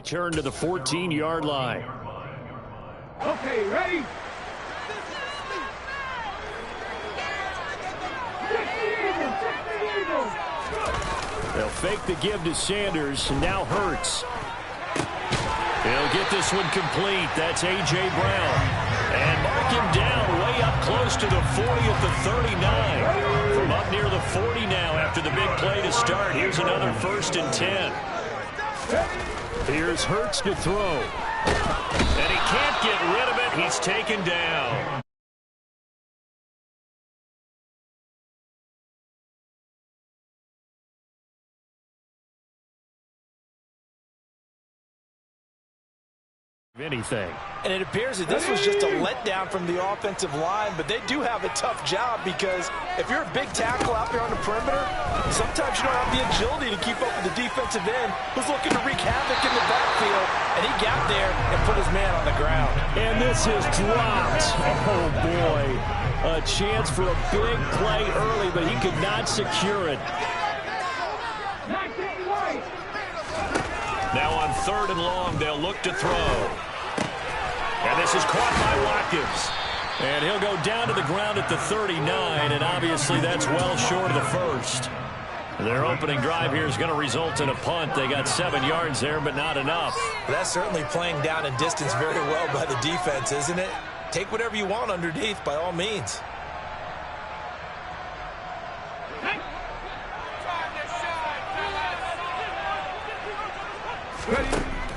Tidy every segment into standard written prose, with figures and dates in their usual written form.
return to the 14-yard line. Okay, ready? They'll fake the give to Sanders, and now Hurts. He'll get this one complete. That's A.J. Brown. And mark him down way up close to the 40 at the 39. From up near the 40 now after the big play to start. Here's another 1st and 10. Here's Hurts to throw. And he can't get rid of it. He's taken down. Anything. And it appears that this was just a letdown from the offensive line, but they do have a tough job because if you're a big tackle out there on the perimeter, sometimes you don't have the agility to keep up with the defensive end who's looking to wreak havoc in the backfield, and he got there and put his man on the ground. And this is dropped. Oh, boy. A chance for a big play early, but he could not secure it. Now on 3rd and long, they'll look to throw. And this is caught by Watkins. And he'll go down to the ground at the 39, and obviously that's well short of the first. Their opening drive here is going to result in a punt. They got 7 yards there, but not enough. That's certainly playing down in distance very well by the defense, isn't it? Take whatever you want underneath, by all means.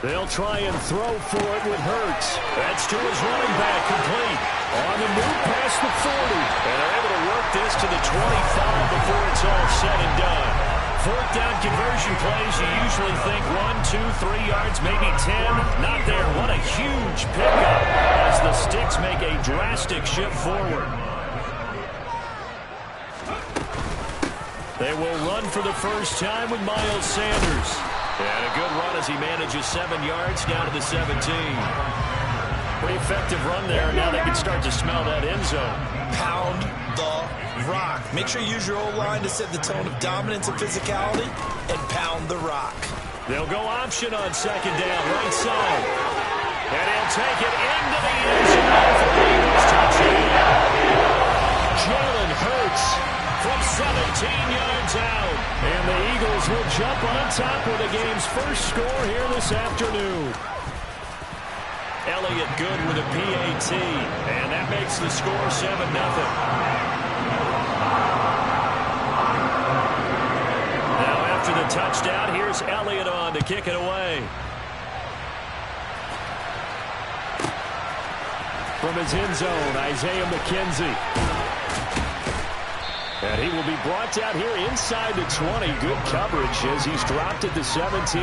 They'll try and throw for it with Hurts. That's to his running back, complete. On the move past the 40. And they're able to work this to the 25 before it's all said and done. 4th down conversion plays, you usually think 1, 2, 3 yards, maybe 10. Not there. What a huge pickup as the Sticks make a drastic shift forward. They will run for the first time with Miles Sanders. And a good run as he manages 7 yards down to the 17. Pretty effective run there. Now they can start to smell that end zone. Pound the rock. Make sure you use your O-line to set the tone of dominance and physicality, and pound the rock. They'll go option on 2nd down, right side. And he'll take it into the end zone for the Eagles touchdown. Jalen Hurts from 17 yards out. And the Eagles will jump on top with the game's first score here this afternoon. Elliott good with a PAT. And that makes the score 7-0. Now after the touchdown, here's Elliott on to kick it away. From his end zone, Isaiah McKenzie. And he will be brought down here inside the 20. Good coverage as he's dropped at the 17.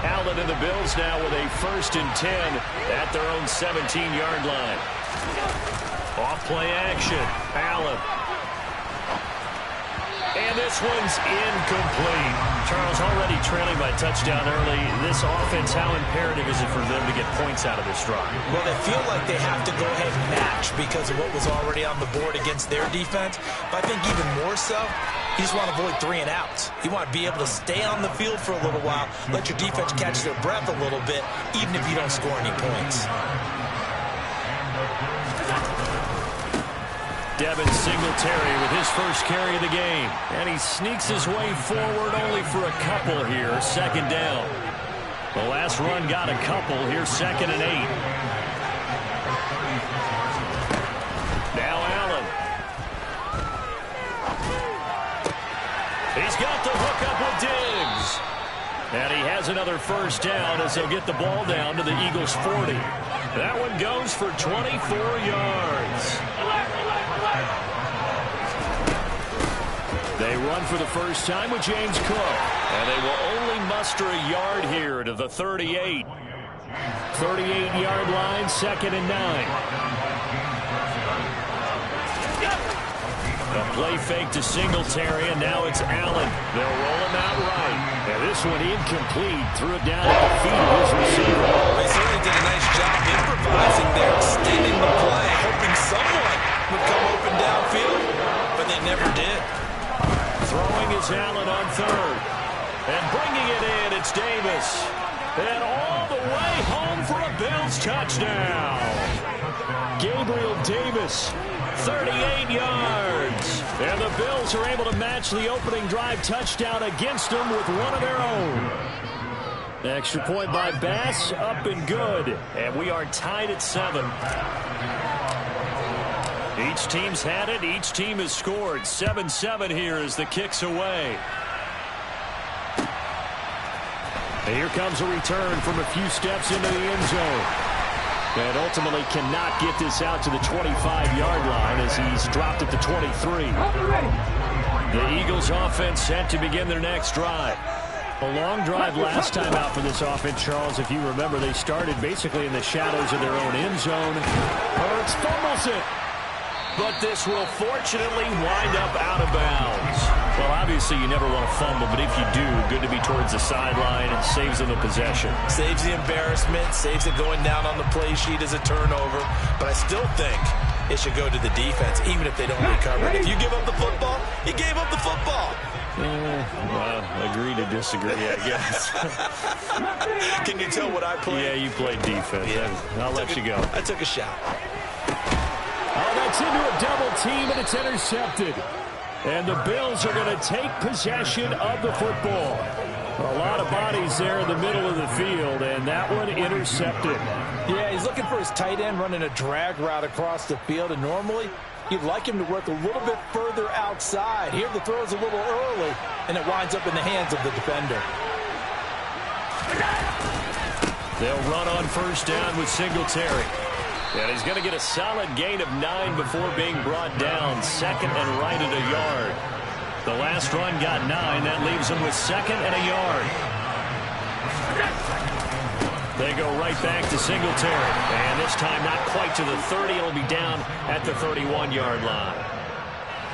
Allen and the Bills now with a 1st and 10 at their own 17-yard line. Off play action. Allen. And this one's incomplete. Charles, already trailing by touchdown early. This offense, how imperative is it for them to get points out of this drive? Well, they feel like they have to go ahead and match because of what was already on the board against their defense. But I think even more so, you just want to avoid 3 and outs. You want to be able to stay on the field for a little while, let your defense catch their breath a little bit, even if you don't score any points. Devin Singletary with his first carry of the game. And he sneaks his way forward only for a couple here. 2nd down. The last run got a couple. Here's 2nd and 8. Now Allen. He's got the hook up with Diggs. And he has another 1st down as they'll get the ball down to the Eagles' 40. That one goes for 24 yards. They run for the first time with James Cook. And they will only muster a yard here to the 38. 38-yard line, 2nd and 9. A play fake to Singletary, and now it's Allen. They'll roll him out right. And this one incomplete. Threw it down at the feet of his receiver. They certainly did a nice job improvising there, extending the play, hoping someone would come open downfield, but they never did. Throwing is Allen on 3rd. And bringing it in, it's Davis. And all the way home for a Bills touchdown. Gabriel Davis, 38 yards. And the Bills are able to match the opening drive touchdown against them with one of their own. Extra point by Bass, up and good. And we are tied at 7. Each team's had it. Each team has scored. 7-7 here as the kick's away. And here comes a return from a few steps into the end zone. And ultimately cannot get this out to the 25-yard line as he's dropped at the 23. The Eagles offense set to begin their next drive. A long drive last time out for this offense, Charles. If you remember, they started basically in the shadows of their own end zone. Hurts fumbles it. But this will fortunately wind up out of bounds. Well, obviously you never want to fumble, but if you do, good to be towards the sideline and saves them a possession. Saves the embarrassment, saves it going down on the play sheet as a turnover. But I still think it should go to the defense, even if they don't recover it. If you give up the football, you gave up the football. Well, agree to disagree, I guess. Can you tell what I played? Yeah, you played defense. Yeah. I'll let you go. I took a shot. Oh, that's into a double team, and it's intercepted. And the Bills are going to take possession of the football. A lot of bodies there in the middle of the field, and that one intercepted. Yeah, he's looking for his tight end running a drag route across the field, and normally you'd like him to work a little bit further outside. Here the throw is a little early, and it winds up in the hands of the defender. They'll run on first down with Singletary. And he's going to get a solid gain of 9 before being brought down. Second and right at a yard. The last run got 9. That leaves him with second and a yard. They go right back to Singletary. And this time not quite to the 30. It'll be down at the 31-yard line.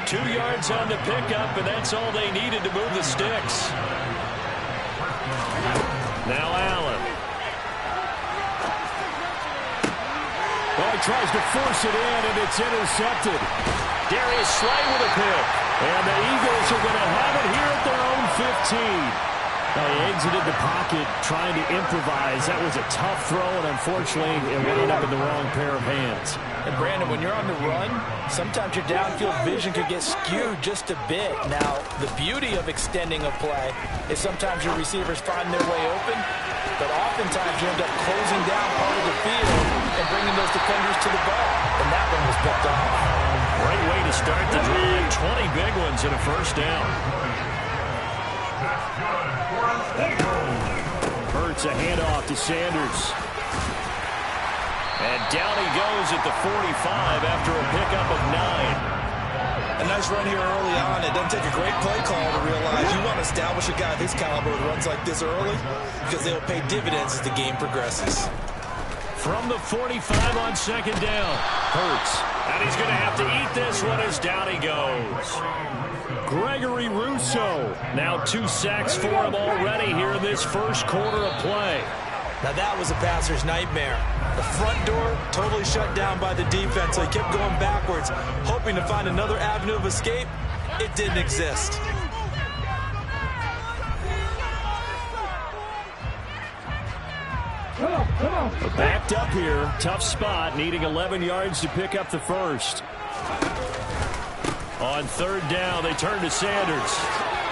2 yards on the pickup, and that's all they needed to move the sticks. Now Allen. Well, he tries to force it in, and it's intercepted. Darius Slay with a pick. And the Eagles are going to have it here at their own 15. Now, he exited the pocket trying to improvise. That was a tough throw, and unfortunately, it wound up in the wrong pair of hands. And, Brandon, when you're on the run, sometimes your downfield vision could get skewed just a bit. Now, the beauty of extending a play is sometimes your receivers find their way open, but oftentimes you end up closing down part of the field and bringing those defenders to the ball. And that one was picked off. Great way to start the drive. 20 big ones and a first down. Hurts a handoff to Sanders. And down he goes at the 45 after a pickup of 9. A nice run here early on. It doesn't take a great play call to realize you want to establish a guy of his caliber who runs like this early because they'll pay dividends as the game progresses. From the 45 on second down, Hurts. And he's going to have to eat this one as down he goes. Gregory Rousseau. Now 2 sacks for him already here in this first quarter of play. Now that was a passer's nightmare. The front door totally shut down by the defense, so he kept going backwards, hoping to find another avenue of escape. It didn't exist. Backed up here, tough spot, needing 11 yards to pick up the first. On third down, they turn to Sanders.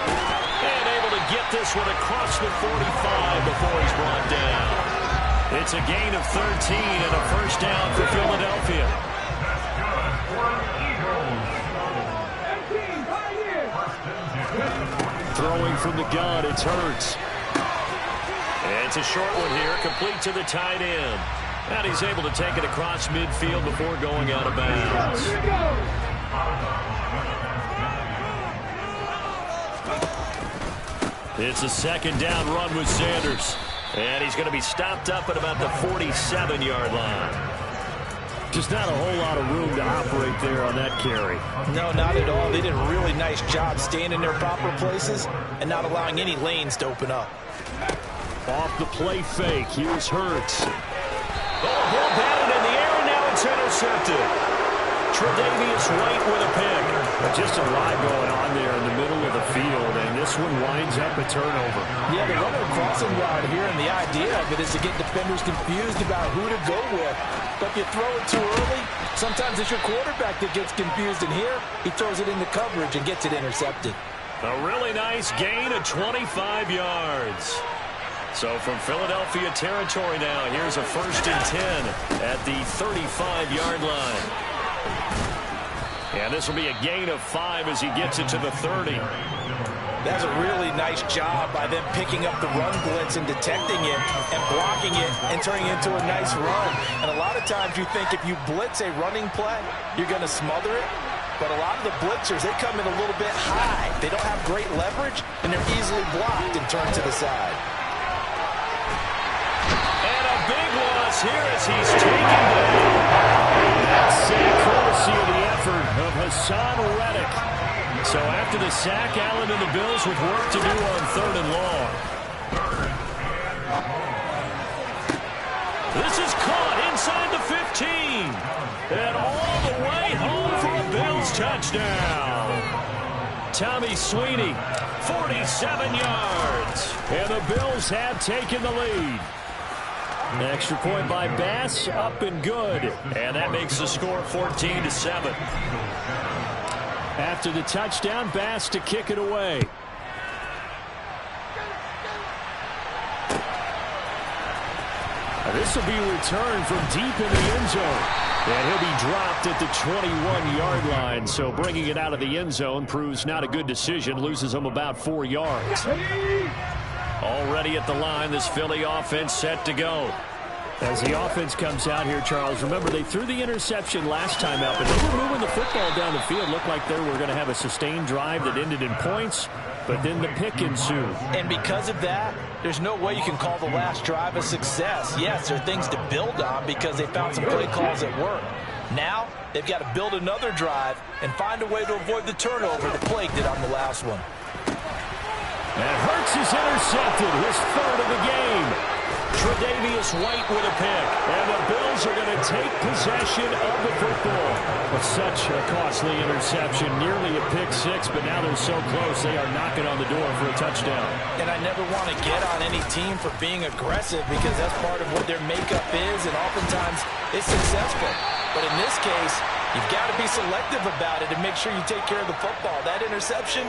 And able to get this one across the 45 before he's brought down. It's a gain of 13 and a first down for Philadelphia. Throwing from the gun, it's Hurts. And it's a short one here, complete to the tight end. And he's able to take it across midfield before going out of bounds. It's a second down run with Sanders. And he's going to be stopped up at about the 47-yard line. Just not a whole lot of room to operate there on that carry. No, not at all. They did a really nice job staying in their proper places and not allowing any lanes to open up. Off the play fake, here's Hurts. Oh, ball batted in the air, and now it's intercepted. Tre'Davious White with a pick. Just a lot going on there in the middle of the field, and this one winds up a turnover. Yeah, the runner crossing route here, and the idea of it is to get defenders confused about who to go with. But if you throw it too early, sometimes it's your quarterback that gets confused, and here he throws it into coverage and gets it intercepted. A really nice gain of 25 yards. So from Philadelphia territory now, here's a 1st and 10 at the 35-yard line. And this will be a gain of 5 as he gets it to the 30. That's a really nice job by them picking up the run blitz and detecting it and blocking it and turning it into a nice run. And a lot of times you think if you blitz a running play, you're going to smother it. But a lot of the blitzers, they come in a little bit high. They don't have great leverage, and they're easily blocked and turned to the side. And a big loss here as he's taken down. That's courtesy of the effort of Hassan Reddick. So after the sack, Allen and the Bills with work to do on 3rd and long. This is caught inside the 15. And all the way home for a Bills touchdown. Tommy Sweeney, 47 yards. And the Bills have taken the lead. An extra point by Bass, up and good. And that makes the score 14-7. After the touchdown, Bass to kick it away. This will be returned from deep in the end zone. And he'll be dropped at the 21-yard line. So bringing it out of the end zone proves not a good decision. Loses him about 4 yards. Already at the line, this Philly offense set to go. As the offense comes out here, Charles, remember they threw the interception last time out, but they were moving the football down the field. Looked like they were going to have a sustained drive that ended in points, but then the pick ensued. And because of that, there's no way you can call the last drive a success. Yes, there are things to build on because they found some play calls at work. Now, they've got to build another drive and find a way to avoid the turnover that plagued it on the last one. And Hurts is intercepted, his 3rd of the game. Tre'Davious White with a pick. And the Bills are going to take possession of the football. But such a costly interception, nearly a pick 6, but now they're so close they are knocking on the door for a touchdown. And I never want to get on any team for being aggressive because that's part of what their makeup is, and oftentimes it's successful. But in this case, you've got to be selective about it and make sure you take care of the football. That interception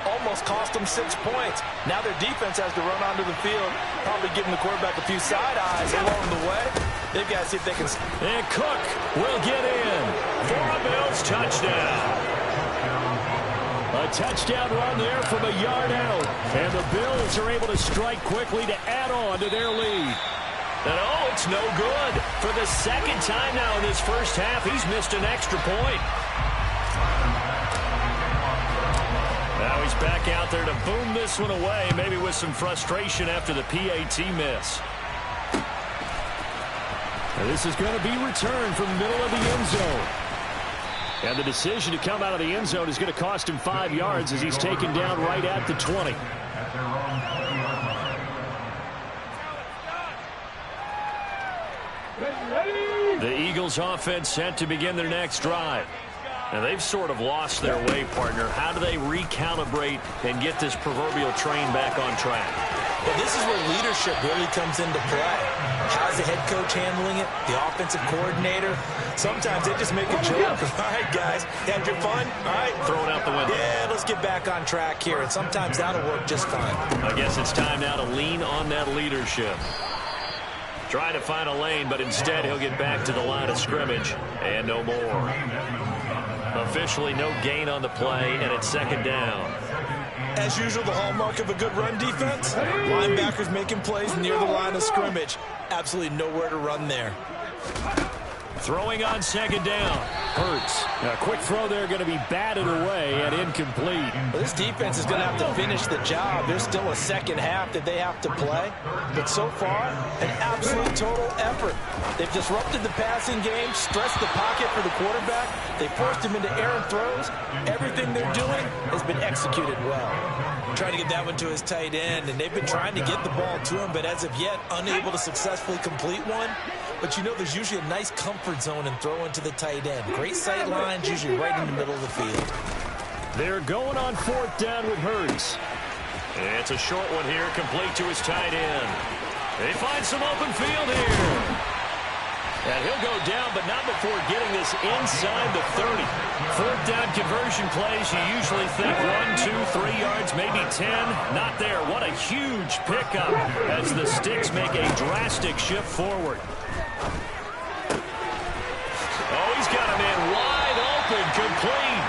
almost cost them 6 points. Now their defense has to run onto the field, probably giving the quarterback a few side eyes along the way. They've got to see if they can. And Cook will get in for a Bills touchdown. A touchdown run there from a yard out. And the Bills are able to strike quickly to add on to their lead. And oh, it's no good. For the 2nd time now in this first half, he's missed an extra point. Now he's back out there to boom this one away, maybe with some frustration after the PAT miss. And this is going to be returned from the middle of the end zone. And the decision to come out of the end zone is going to cost him 5 yards as he's taken down right at the 20. The Eagles offense set to begin their next drive. And they've sort of lost their way, partner. How do they recalibrate and get this proverbial train back on track? Well, this is where leadership really comes into play. How's the head coach handling it? The offensive coordinator? Sometimes they just make a joke. All right, guys, had your fun? All right. Throw it out the window. Yeah, let's get back on track here. And sometimes that'll work just fine. I guess it's time now to lean on that leadership. Trying to find a lane, but instead he'll get back to the line of scrimmage. And no more. Officially no gain on the play, and it's 2nd down. As usual, the hallmark of a good run defense, linebackers making plays near the line of scrimmage. Absolutely nowhere to run there. Throwing on 2nd down. Hurts. A quick throw there going to be batted away and incomplete. Well, this defense is going to have to finish the job. There's still a 2nd half that they have to play. But so far, an absolute total effort. They've disrupted the passing game, stressed the pocket for the quarterback. They forced him into errant throws. Everything they're doing has been executed well. Trying to get that one to his tight end, and they've been trying to get the ball to him, but as of yet, unable to successfully complete one. But you know there's usually a nice comfort zone in throwing to the tight end. Great sight lines, usually right in the middle of the field. They're going on 4th down with Hurts. It's a short one here, complete to his tight end. They find some open field here. And he'll go down, but not before getting this inside the 30. Fourth down conversion plays, you usually think 1, 2, 3 yards, maybe 10. Not there. What a huge pickup as the Sticks make a drastic shift forward. Oh, he's got a man wide open, complete.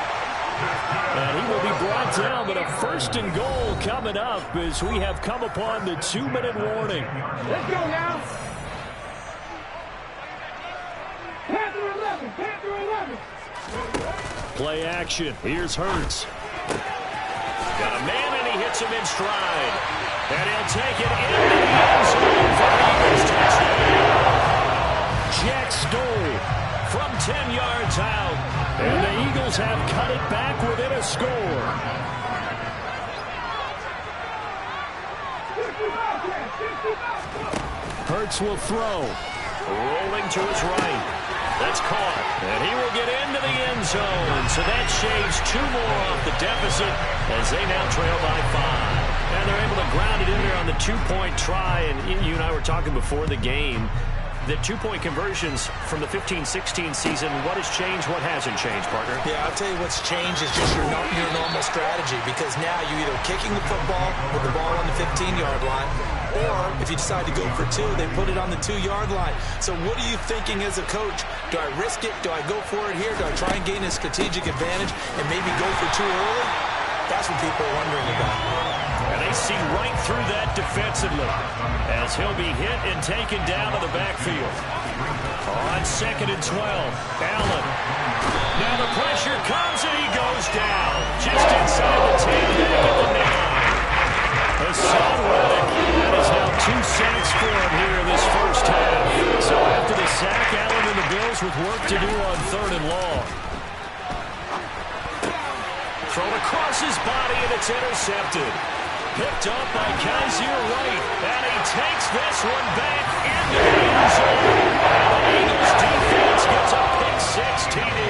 And he will be brought down, but a first and goal coming up as we have come upon the 2-minute warning. Let's go now. Panther 11, Panther 11. Play action. Here's Hurts. Got a man, and he hits him in stride. And he'll take it into the end zone for the Eagles touchdown. Jack Stoll from 10 yards out. And the Eagles have cut it back within a score. 55. Hurts will throw. Rolling to his right. That's caught. And he will get into the end zone. So that shaves 2 more off the deficit as they now trail by 5. And they're able to ground it in there on the 2-point try. And you and I were talking before the game. The 2-point conversions from the 15-16 season, what has changed, what hasn't changed, partner? Yeah, I'll tell you what's changed is just your normal strategy, because now you're either kicking the football with the ball on the 15-yard line, or if you decide to go for 2, they put it on the 2-yard line. So what are you thinking as a coach? Do I risk it? Do I go for it here? Do I try and gain a strategic advantage and maybe go for 2 early? That's what people are wondering about. And they see right through that defensively as he'll be hit and taken down to the backfield. On 2nd and 12, Allen. Now the pressure comes and he goes down. Just inside the 10, back at the 9. Hassan Reddick. That is now 2 sacks for him here in this first half. So after the sack, Allen and the Bills with work to do on 3rd and long. Thrown across his body, and it's intercepted. Picked up by Kaiser White, and he takes this one back into the end zone. And the Eagles defense gets a pick-6 TD.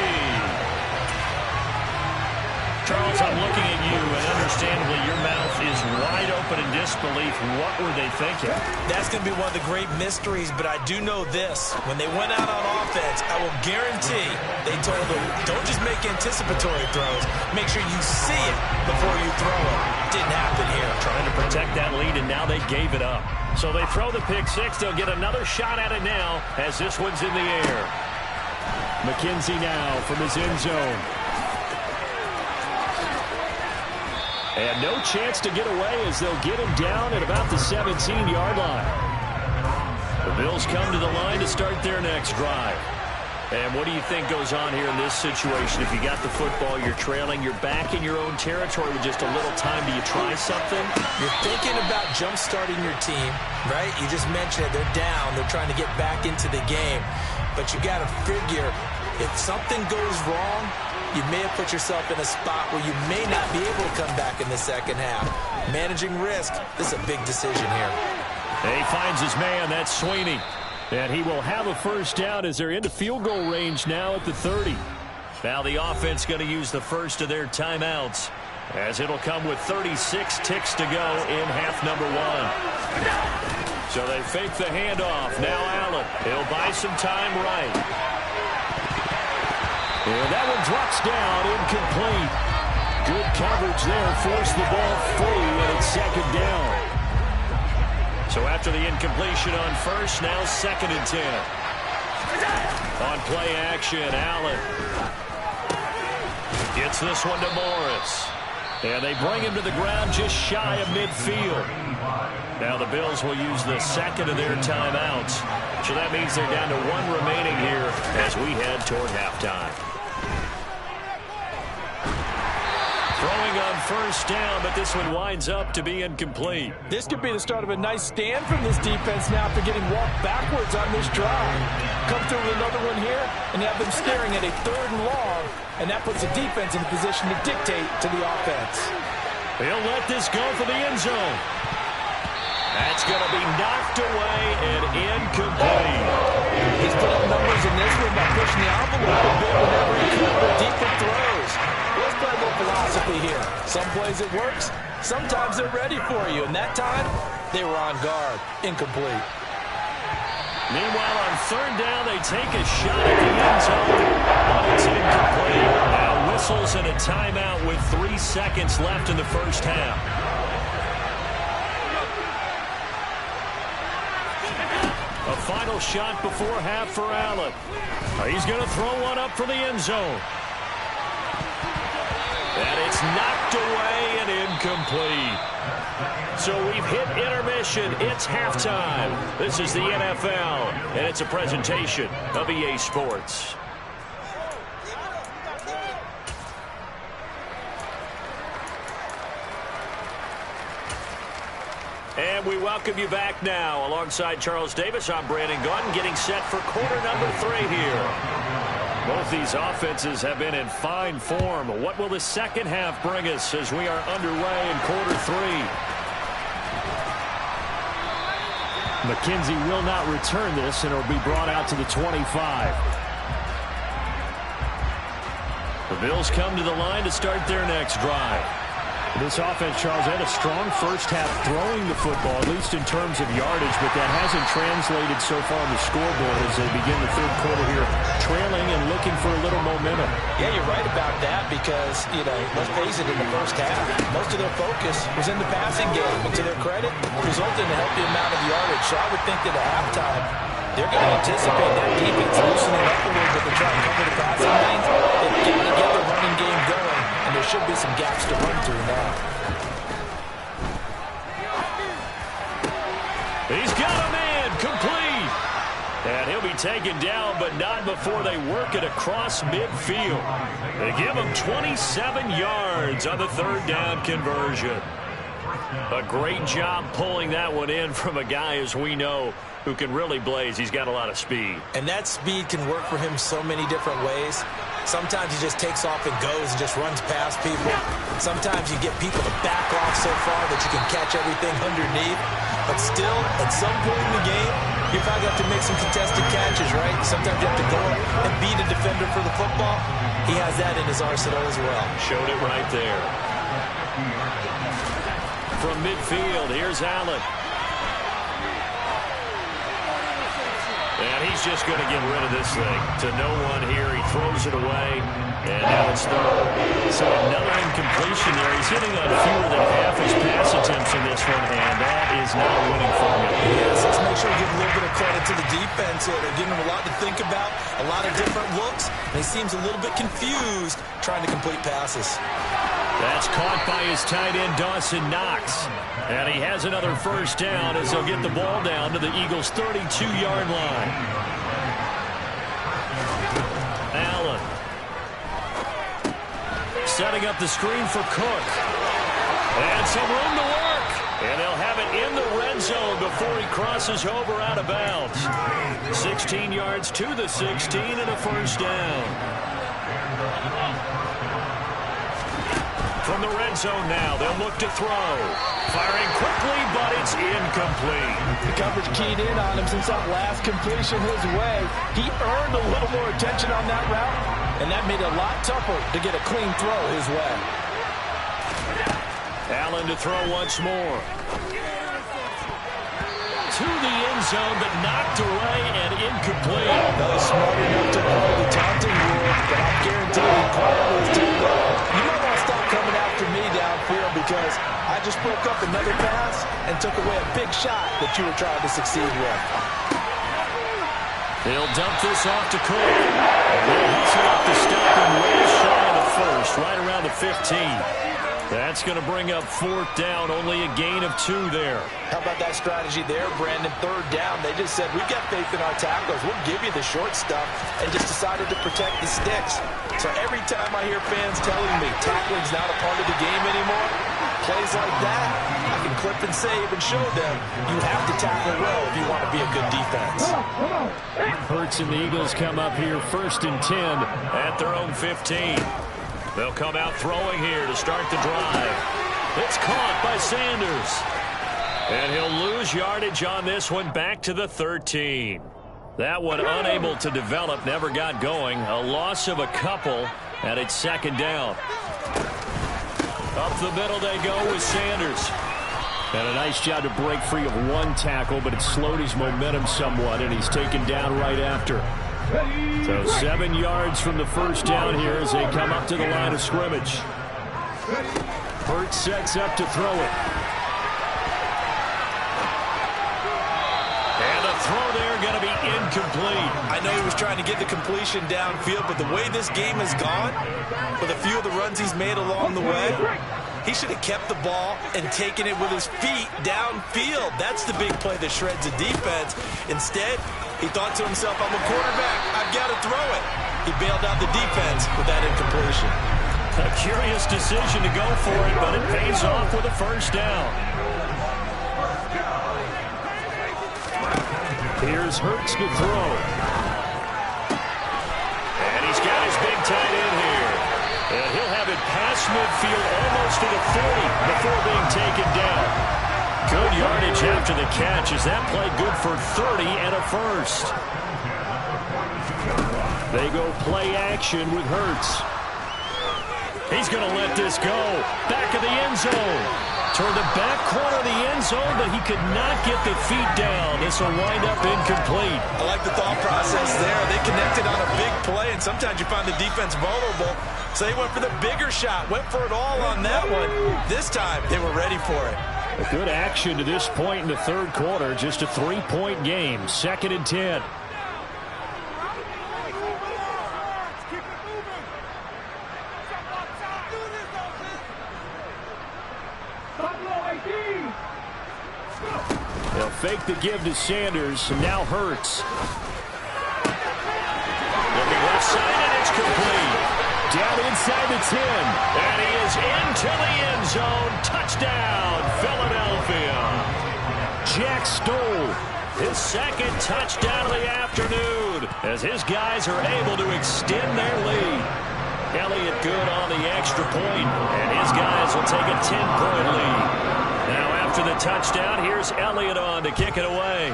Charles, I'm looking at you, and understandably your mouth is wide open in disbelief. What were they thinking? That's going to be one of the great mysteries, but I do know this. When they went out on offense, I will guarantee they told them, don't just make anticipatory throws. Make sure you see it before you throw it. Didn't happen here. Trying to protect that lead, and now they gave it up. So they throw the pick-6. They'll get another shot at it now as this one's in the air. McKenzie now from his end zone. And no chance to get away as they'll get him down at about the 17-yard line. The Bills come to the line to start their next drive. And what do you think goes on here in this situation? If you got the football, you're trailing, you're back in your own territory with just a little time. Do you try something? You're thinking about jump-starting your team, right? You just mentioned it. They're down. They're trying to get back into the game. But you got to figure, if something goes wrong, you may have put yourself in a spot where you may not be able to come back in the second half. Managing risk, this is a big decision here. He finds his man, that's Sweeney. And he will have a first down as they're into field goal range now at the 30. Now the offense going to use the first of their timeouts as it'll come with 36 ticks to go in half number 1. So they fake the handoff. Now Allen. He'll buy some time right. And that one drops down, incomplete. Good coverage there, forced the ball free, and it's 2nd down. So after the incompletion on first, now 2nd and 10. On play action, Allen gets this one to Morris. And they bring him to the ground just shy of midfield. Now the Bills will use the 2nd of their timeouts. So that means they're down to 1 remaining here as we head toward halftime. Throwing on first down, but this one winds up to be incomplete. This could be the start of a nice stand from this defense now after getting walked backwards on this drive. Come through with another one here, and have them staring at a 3rd and long, and that puts the defense in a position to dictate to the offense. He'll let this go for the end zone. That's going to be knocked away and incomplete. He's put up numbers in this one by pushing the envelope a bit whenever he could with deeper throws. Let's play a little philosophy here. Some plays it works, sometimes they're ready for you, and that time they were on guard. Incomplete. Meanwhile, on third down, they take a shot at the end zone, but it's incomplete. Now whistles and a timeout with 3 seconds left in the first half. A final shot before half for Allen. He's going to throw one up for the end zone. And it's knocked away and incomplete. So we've hit intermission. It's halftime. This is the NFL, and it's a presentation of EA Sports. And we welcome you back now. Alongside Charles Davis, I'm Brandon Gaudin, getting set for quarter number 3 here. Both these offenses have been in fine form. What will the second half bring us as we are underway in quarter 3? McKenzie will not return this, and it will be brought out to the 25. The Bills come to the line to start their next drive. This offense, Charles, had a strong first half throwing the football, at least in terms of yardage, but that hasn't translated so far on the scoreboard as they begin the third quarter here, trailing and looking for a little momentum. Yeah, you're right about that because, let's face it, in the first half, most of their focus was in the passing game. And to their credit, it resulted in a healthy amount of yardage. So I would think that at halftime, they're going to anticipate that defense loosening up a little bit to try and cover the passing lanes. They've got to get the running game going, and there should be some gaps to run through now. He's got a man, complete. And he'll be taken down, but not before they work it across midfield. They give him 27 yards on the third down conversion. A great job pulling that one in from a guy, as we know, who can really blaze. He's got a lot of speed. And that speed can work for him so many different ways. Sometimes he just takes off and goes and just runs past people. Sometimes you get people to back off so far that you can catch everything underneath. But still, at some point in the game, you probably have to make some contested catches, right? Sometimes you have to go and beat a defender for the football. He has that in his arsenal as well. Showed it right there. From midfield, here's Allen. And he's just going to get rid of this thing. To no one here. He throws it away. And now it's third. So another incompletion there. He's hitting on fewer than half his pass attempts in this one. And that is not a winning formula. Yes, let's make sure we give a little bit of credit to the defense here. They're giving him a lot to think about. A lot of different looks. And he seems a little bit confused trying to complete passes. That's caught by his tight end, Dawson Knox. And he has another first down as they'll get the ball down to the Eagles' 32-yard line. Allen. Setting up the screen for Cook. And some room to work. And they'll have it in the red zone before he crosses over out of bounds. 16 yards to the 16 and a first down. From the red zone now, they'll look to throw. Firing quickly, but it's incomplete. The coverage keyed in on him since that last completion his way. He earned a little more attention on that route, and that made it a lot tougher to get a clean throw his way. Allen to throw once more. To the end zone, but knocked away and incomplete. That was smart enough to know the taunting rule, but I'm guaranteed he probably was doing that. You might want to stop coming after me downfield because I just broke up another pass and took away a big shot that you were trying to succeed with. They'll dump this off to Cook. They'll hustle up to stop him way shy of the first, right around the 15. That's going to bring up fourth down, only a gain of 2 there. How about that strategy there, Brandon? Third down, they just said, we've got faith in our tacklers. We'll give you the short stuff, and just decided to protect the sticks. So every time I hear fans telling me tackling's not a part of the game anymore, plays like that, I can clip and save and show them you have to tackle well if you want to be a good defense. Hurts and the Eagles come up here 1st and 10 at their own 15. They'll come out throwing here to start the drive. It's caught by Sanders. And he'll lose yardage on this one, back to the 13. That one unable to develop, never got going. A loss of a couple, And it's second down. Up the middle they go with Sanders. And a nice job to break free of one tackle, but it slowed his momentum somewhat, and he's taken down right after. So 7 yards from the first down here as they come up to the line of scrimmage. Hurts sets up to throw it. And the throw there going to be incomplete. I know he was trying to get the completion downfield, but the way this game has gone, with a few of the runs he's made along the way, he should have kept the ball and taken it with his feet downfield. That's the big play that shreds the defense. Instead, he thought to himself, I'm a quarterback, I've got to throw it. He bailed out the defense with that incompletion. A curious decision to go for it, but it pays off with a first down. Here's Hurts to throw. And he's got his big tight end here. And he'll have it past midfield almost to the 40 before being taken down. Good yardage after the catch. Is that play good for 30 and a first? They go play action with Hurts. He's going to let this go. Back of the end zone. Toward the back corner of the end zone, but he could not get the feet down. This will wind up incomplete. I like the thought process there. They connected on a big play, and sometimes you find the defense vulnerable. So they went for the bigger shot, went for it all on that one. This time, they were ready for it. A good action to this point in the third quarter. Just a 3-point game. 2nd and 10. They'll fake the give to Sanders, and now Hurts. Looking left side, and it's complete. Down inside the 10. And he is into the end zone. Touchdown, Philadelphia. Jack Stoll, his 2nd touchdown of the afternoon, as his guys are able to extend their lead. Elliott good on the extra point, and his guys will take a 10-point lead. Now after the touchdown, here's Elliott on to kick it away.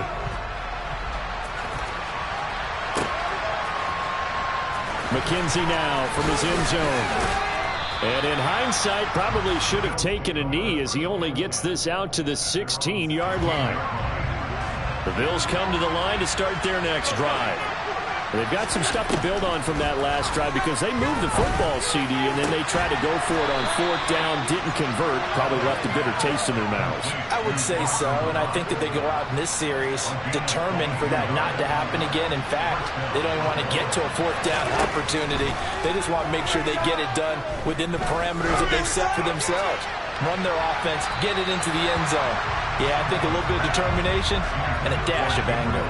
McKenzie now from his end zone. And in hindsight, probably should have taken a knee as he only gets this out to the 16-yard line. The Bills come to the line to start their next drive. They've got some stuff to build on from that last drive because they moved the football, CD, and then they tried to go for it on 4th down, didn't convert, probably left a bitter taste in their mouths. I would say so, and I think that they go out in this series determined for that not to happen again. In fact, they don't even want to get to a 4th down opportunity. They just want to make sure they get it done within the parameters that they've set for themselves. Run their offense, get it into the end zone. Yeah, I think a little bit of determination and a dash of anger.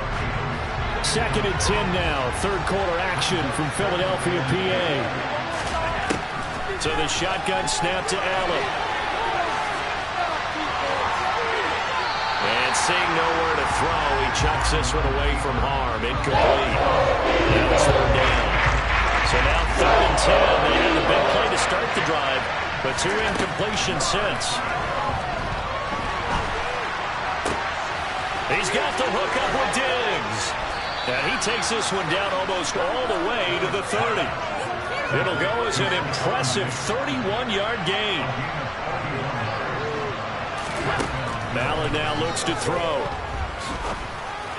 2nd and 10 now. Third quarter action from Philadelphia, PA. So the shotgun snap to Allen. And seeing nowhere to throw, he chucks this one away from harm. Incomplete. That was 3rd down. So now 3rd and 10. They had a big play to start the drive, but 2 incompletions since. He's got the hook up with Diggs. And he takes this one down almost all the way to the 30. It'll go as an impressive 31-yard gain. Mallon now looks to throw.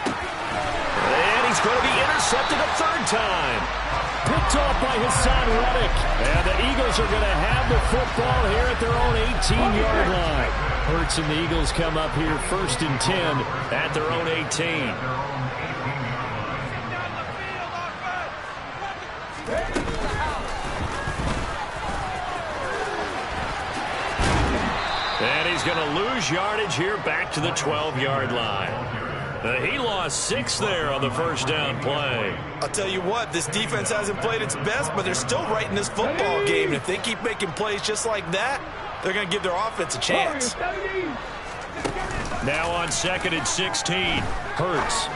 And he's going to be intercepted a 3rd time. Picked off by Hassan Reddick. And the Eagles are going to have the football here at their own 18-yard line. Hurts and the Eagles come up here 1st and 10 at their own 18. And he's going to lose yardage here back to the 12-yard line. He lost 6 there on the first down play. I'll tell you what, this defense hasn't played its best, but they're still right in this football game. And if they keep making plays just like that, they're going to give their offense a chance. Now on 2nd and 16, Hurts.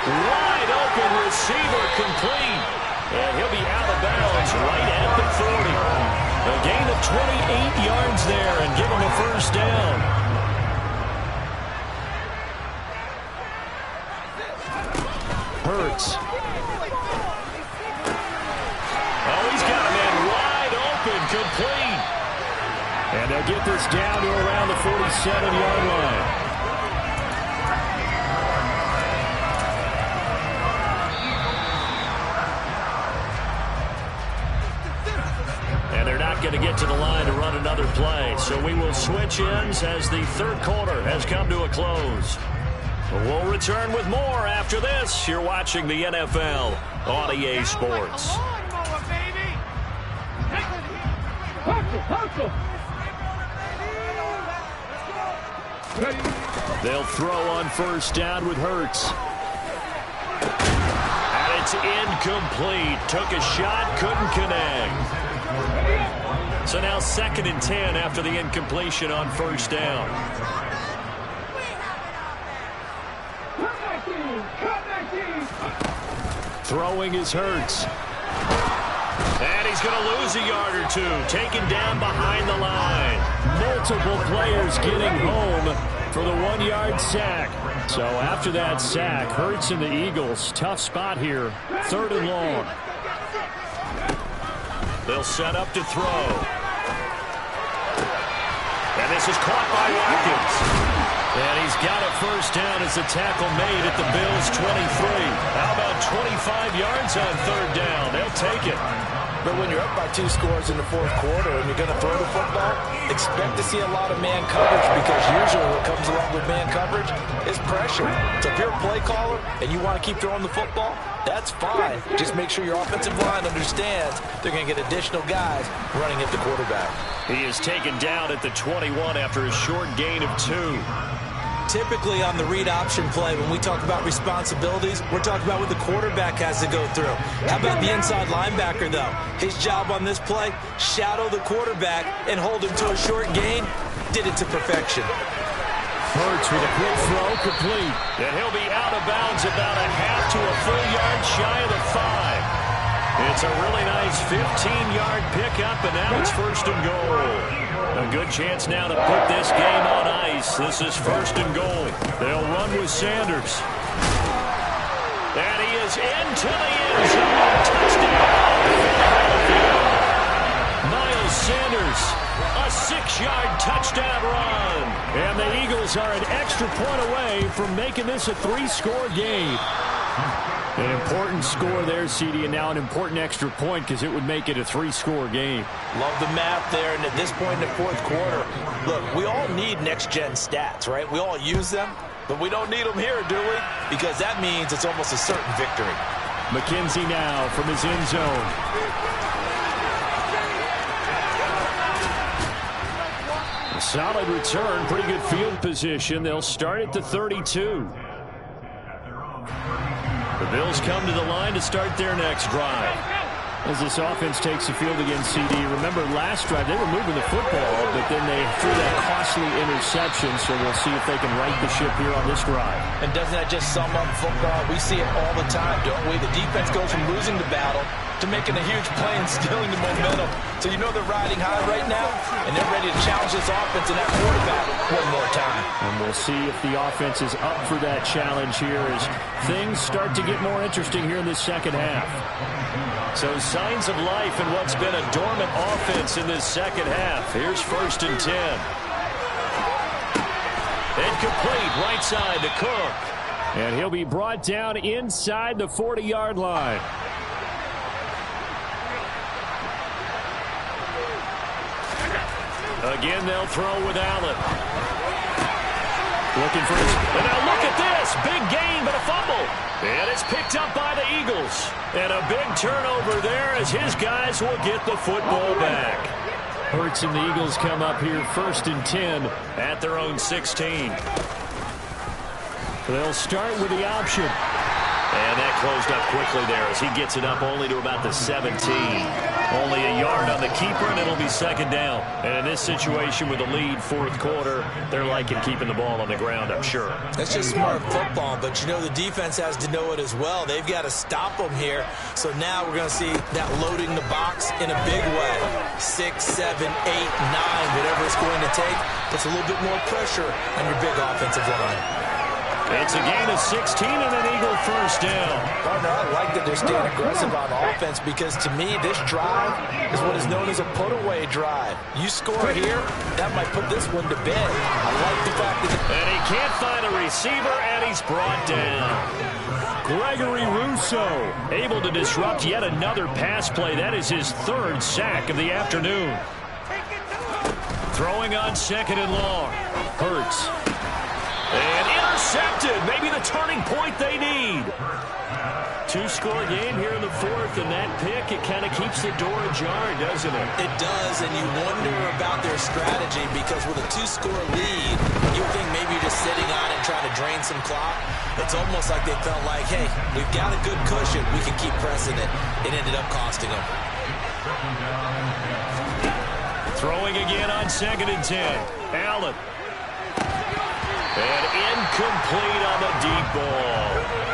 Wide open receiver complete. And he'll be out of bounds right at the 40. A gain of 28 yards there and give him a first down. Hurts. They'll get this down to around the 47-yard line. And they're not going to get to the line to run another play. So we will switch ends as the third quarter has come to a close. We'll return with more after this. You're watching the NFL on EA Sports. They'll throw on first down with Hurts. And it's incomplete. Took a shot, couldn't connect. So now 2nd and 10 after the incompletion on first down. Throwing is Hurts. And he's going to lose a yard or two. Taken down behind the line. Multiple players getting home for the 1-yard sack. So after that sack, Hurts and the Eagles, tough spot here. 3rd and long. They'll set up to throw. And this is caught by Watkins. And he's got a first down as the tackle made at the Bills' 23. How about 25 yards on 3rd down? They'll take it. But when you're up by 2 scores in the 4th quarter and you're going to throw the football, expect to see a lot of man coverage, because usually what comes along with man coverage is pressure. So if you're a play caller and you want to keep throwing the football, that's fine. Just make sure your offensive line understands they're going to get additional guys running at the quarterback. He is taken down at the 21 after a short gain of 2. Typically on the read option play, when we talk about responsibilities, we're talking about what the quarterback has to go through. How about the inside linebacker, though? His job on this play, shadow the quarterback and hold him to a short gain. Did it to perfection. Hurts with a quick throw, complete. And he'll be out of bounds about a half to a full yard shy of the 5. It's a really nice 15-yard pickup, and now it's 1st and goal. A good chance now to put this game on ice. This is 1st and goal. They'll run with Sanders. And he is into the end zone. Touchdown. Miles Sanders, a 6-yard touchdown run. And the Eagles are an extra point away from making this a 3-score game. An important score there, CD, and now an important extra point because it would make it a 3-score game. Love the math there, and at this point in the 4th quarter, look, we all need next-gen stats, right? We all use them, but we don't need them here, do we? Because that means it's almost a certain victory. McKenzie now from his end zone. A solid return, pretty good field position. They'll start at the 32. The Bills come to the line to start their next drive. As this offense takes the field against CD, remember last drive they were moving the football, but then they threw that costly interception, so we'll see if they can right the ship here on this drive. And doesn't that just sum up football? We see it all the time, don't we? The defense goes from losing the battle to making a huge play and stealing the momentum. So you know they're riding high right now, and they're ready to challenge this offense and that quarterback one more time. And we'll see if the offense is up for that challenge here as things start to get more interesting here in the second half. So signs of life in what's been a dormant offense in this second half. Here's 1st and 10. Incomplete, right side to Cook. And he'll be brought down inside the 40-yard line. Again, they'll throw with Allen. Looking for his... And now look at this. Big gain, but a fumble. And it's picked up by the Eagles. And a big turnover there as his guys will get the football back. Hurts and the Eagles come up here 1st and 10 at their own 16. They'll start with the option. And that closed up quickly there as he gets it up only to about the 17. Only a yard on the keeper, and it'll be 2nd down. And in this situation with a lead 4th quarter, they're liking keeping the ball on the ground, I'm sure. That's just smart football, but you know the defense has to know it as well. They've got to stop them here. So now we're going to see that loading the box in a big way. 6, 7, 8, 9, whatever it's going to take. Puts a little bit more pressure on your big offensive line. It's a gain of 16 and an Eagle first down. Partner, I like that they're staying aggressive on offense because to me, this drive is what is known as a put-away drive. You score here, that might put this one to bed. I like the fact that... And he can't find a receiver, and he's brought down. Gregory Rousseau able to disrupt yet another pass play. That is his third sack of the afternoon. Throwing on second and long. Hurts. And intercepted. Maybe the turning point they need. Two-score game here in the fourth, and that pick, it kind of keeps the door ajar, doesn't it? It does, and you wonder about their strategy because with a two-score lead, you think maybe you're just sitting on it trying to drain some clock. It's almost like they felt like, hey, we've got a good cushion. We can keep pressing it. It ended up costing them. Throwing again on second and 10. Allen. And incomplete on the deep ball.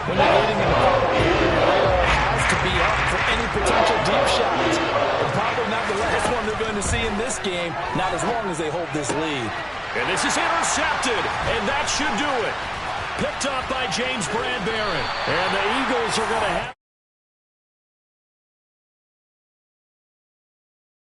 When you're leading in the final quarter, your radar has to be up for any potential deep shots. And probably not the last one they're going to see in this game, not as long as they hold this lead. And this is intercepted, and that should do it. Picked off by James Bradbury. And the